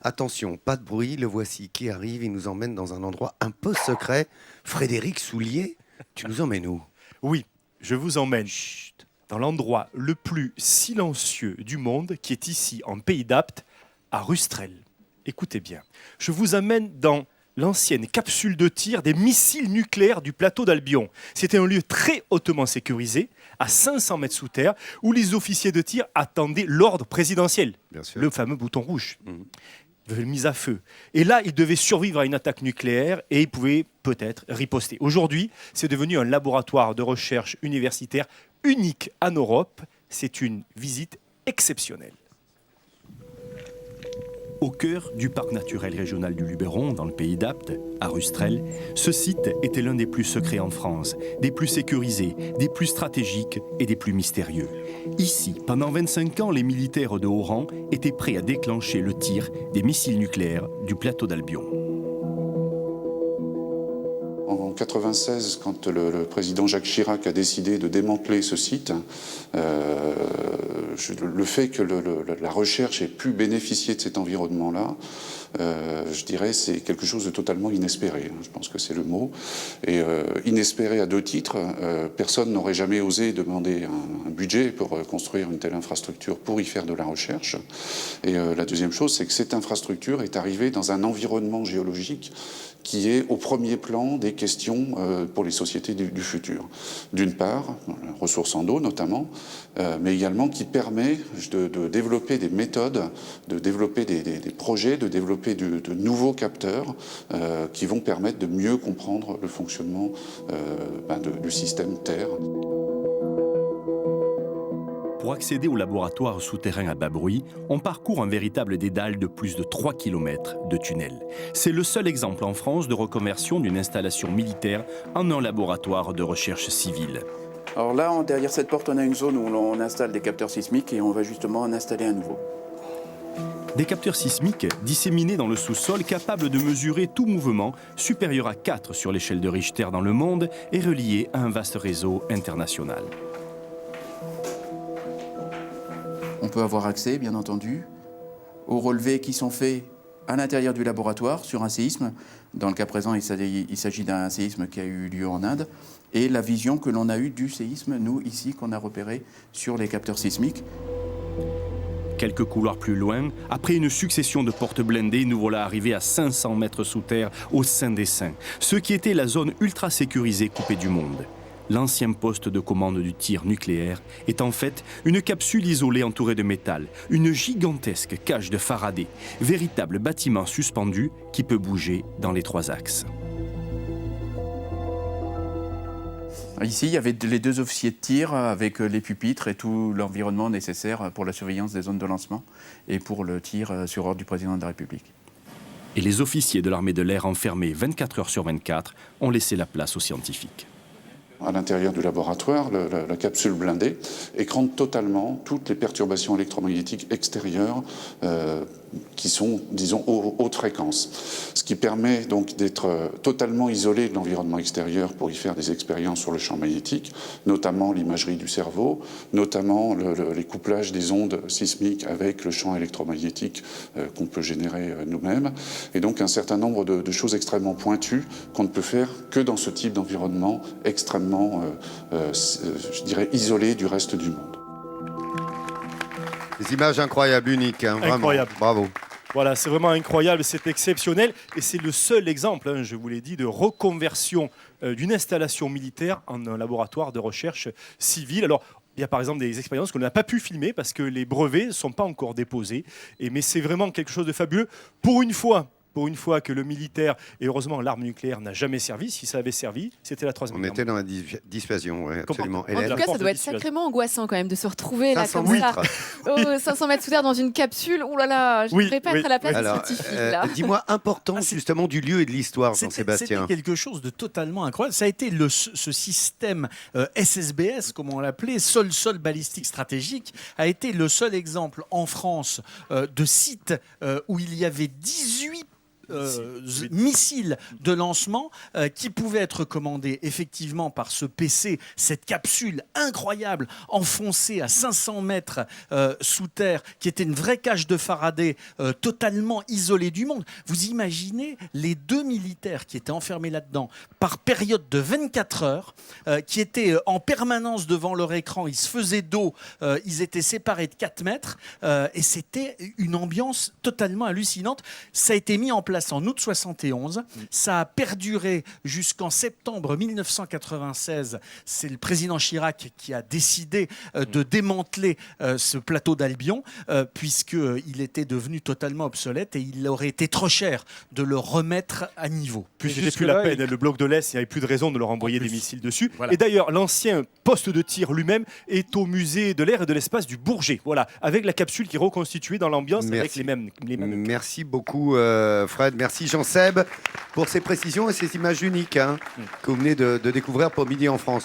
Attention, pas de bruit, le voici qui arrive, il nous emmène dans un endroit un peu secret. Frédéric Soulier, tu nous emmènes où? Oui, je vous emmène dans l'endroit le plus silencieux du monde, qui est ici, en Pays d'Apt, à Rustrel. Écoutez bien, je vous amène dans l'ancienne capsule de tir des missiles nucléaires du plateau d'Albion. C'était un lieu très hautement sécurisé, à 500 mètres sous terre, où les officiers de tir attendaient l'ordre présidentiel, Bien sûr. le fameux bouton rouge. De mise à feu. Et là, ils devaient survivre à une attaque nucléaire et ils pouvaient peut-être riposter. Aujourd'hui, c'est devenu un laboratoire de recherche universitaire unique en Europe. C'est une visite exceptionnelle. Au cœur du parc naturel régional du Luberon, dans le Pays d'Apt, à Rustrel, ce site était l'un des plus secrets en France, des plus sécurisés, des plus stratégiques et des plus mystérieux. Ici, pendant 25 ans, les militaires de haut rang étaient prêts à déclencher le tir des missiles nucléaires du plateau d'Albion. En 1996, quand le président Jacques Chirac a décidé de démanteler ce site, le fait que la recherche ait pu bénéficier de cet environnement-là, je dirais, c'est quelque chose de totalement inespéré. Je pense que c'est le mot. Et inespéré à deux titres. Personne n'aurait jamais osé demander un budget pour construire une telle infrastructure pour y faire de la recherche. Et la deuxième chose, c'est que cette infrastructure est arrivée dans un environnement géologique qui est au premier plan des questions pour les sociétés du futur. D'une part, ressources en eau notamment, mais également qui permet de développer des méthodes, de développer des projets, de développer de nouveaux capteurs qui vont permettre de mieux comprendre le fonctionnement du système Terre. Pour accéder au laboratoire souterrain à bas bruit, on parcourt un véritable dédale de plus de 3 km de tunnels. C'est le seul exemple en France de reconversion d'une installation militaire en un laboratoire de recherche civile. Alors là, derrière cette porte, on a une zone où on installe des capteurs sismiques et on va justement en installer un nouveau. Des capteurs sismiques disséminés dans le sous-sol capables de mesurer tout mouvement supérieur à 4 sur l'échelle de Richter dans le monde et reliés à un vaste réseau international. On peut avoir accès, bien entendu, aux relevés qui sont faits à l'intérieur du laboratoire sur un séisme. Dans le cas présent, il s'agit d'un séisme qui a eu lieu en Inde. Et la vision que l'on a eue du séisme, nous, ici, qu'on a repéré sur les capteurs sismiques. Quelques couloirs plus loin, après une succession de portes blindées, nous voilà arrivés à 500 mètres sous terre, au sein des saints. Ce qui était la zone ultra sécurisée coupée du monde. L'ancien poste de commande du tir nucléaire est en fait une capsule isolée entourée de métal, une gigantesque cage de Faraday, véritable bâtiment suspendu qui peut bouger dans les 3 axes. Ici, il y avait les 2 officiers de tir avec les pupitres et tout l'environnement nécessaire pour la surveillance des zones de lancement et pour le tir sur ordre du président de la République. Et les officiers de l'armée de l'air enfermés 24 heures sur 24 ont laissé la place aux scientifiques. À l'intérieur du laboratoire, la capsule blindée écrane totalement toutes les perturbations électromagnétiques extérieures qui sont, disons, haute fréquence. Ce qui permet donc d'être totalement isolé de l'environnement extérieur pour y faire des expériences sur le champ magnétique, notamment l'imagerie du cerveau, notamment les couplages des ondes sismiques avec le champ électromagnétique qu'on peut générer nous-mêmes. Et donc un certain nombre de choses extrêmement pointues qu'on ne peut faire que dans ce type d'environnement extrêmement je dirais, isolé du reste du monde. Des images incroyables, uniques, hein, vraiment. Incroyable. Bravo. Voilà, c'est vraiment incroyable, c'est exceptionnel. Et c'est le seul exemple, hein, je vous l'ai dit, de reconversion d'une installation militaire en un laboratoire de recherche civile. Alors, il y a par exemple des expériences qu'on n'a pas pu filmer parce que les brevets ne sont pas encore déposés. Mais c'est vraiment quelque chose de fabuleux. Pour une fois que le militaire, et heureusement l'arme nucléaire n'a jamais servi, si ça avait servi, c'était la 3e On guerre était dans la dissuasion, ouais, absolument. En tout Hélène, cas, ça doit être sacrément angoissant quand même de se retrouver là 500 comme ça, mètres. 500 mètres sous terre dans une capsule. Ouh là là, je ne voudrais pas être à la place de Alors, scientifique là. dis-moi, importance justement du lieu et de l'histoire, Jean-Sébastien. C'était quelque chose de totalement incroyable. Ça a été ce système SSBS, comme on l'appelait, sol balistique stratégique, a été le seul exemple en France de site où il y avait 18 missile de lancement qui pouvait être commandé effectivement par ce PC, cette capsule incroyable enfoncée à 500 mètres sous terre, qui était une vraie cage de Faraday totalement isolée du monde. Vous imaginez les 2 militaires qui étaient enfermés là-dedans par période de 24 heures, qui étaient en permanence devant leur écran, ils se faisaient dos, ils étaient séparés de 4 mètres et c'était une ambiance totalement hallucinante. Ça a été mis en place en août 71, ça a perduré jusqu'en septembre 1996. C'est le président Chirac qui a décidé de démanteler ce plateau d'Albion puisqu'il était devenu totalement obsolète et il aurait été trop cher de le remettre à niveau. Puis c'était plus la peine, le bloc de l'Est, il n'y avait plus de raison de leur envoyer des missiles dessus. Voilà. Et d'ailleurs, l'ancien poste de tir lui-même est au musée de l'air et de l'espace du Bourget, voilà, avec la capsule qui est reconstituée dans l'ambiance avec les mêmes. Merci beaucoup Fred, merci Jean-Seb pour ces précisions et ces images uniques que vous venez de découvrir pour Midi en France.